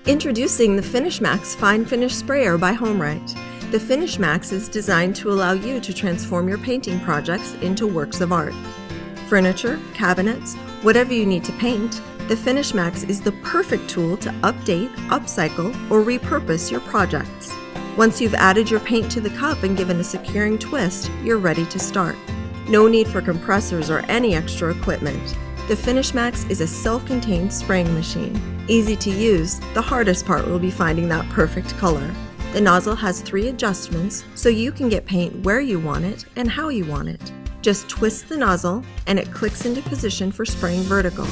Introducing the Finish Max Fine Finish Sprayer by HomeRight. The Finish Max is designed to allow you to transform your painting projects into works of art. Furniture, cabinets, whatever you need to paint, the Finish Max is the perfect tool to update, upcycle, or repurpose your projects. Once you've added your paint to the cup and given a securing twist, you're ready to start. No need for compressors or any extra equipment. The Finish Max is a self-contained spraying machine. Easy to use, the hardest part will be finding that perfect color. The nozzle has 3 adjustments, so you can get paint where you want it and how you want it. Just twist the nozzle and it clicks into position for spraying vertical.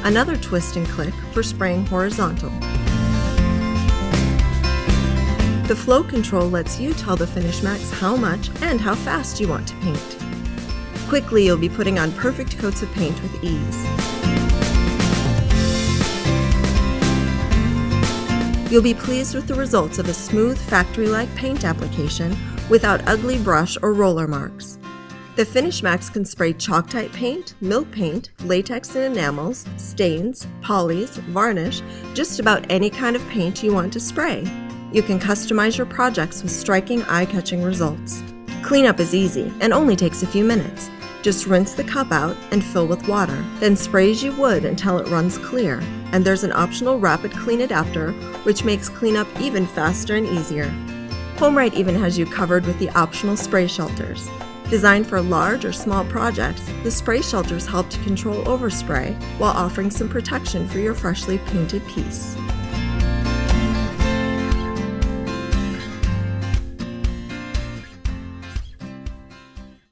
Another twist and click for spraying horizontal. The flow control lets you tell the Finish Max how much and how fast you want to paint. Quickly, you'll be putting on perfect coats of paint with ease. You'll be pleased with the results of a smooth, factory-like paint application without ugly brush or roller marks. The Finish Max can spray Chalk-Tite paint, milk paint, latex and enamels, stains, polys, varnish, just about any kind of paint you want to spray. You can customize your projects with striking, eye-catching results. Cleanup is easy and only takes a few minutes. Just rinse the cup out and fill with water, then spray as you would until it runs clear. And there's an optional rapid clean adapter, which makes cleanup even faster and easier. HomeRight even has you covered with the optional spray shelters. Designed for large or small projects, the spray shelters help to control overspray while offering some protection for your freshly painted piece.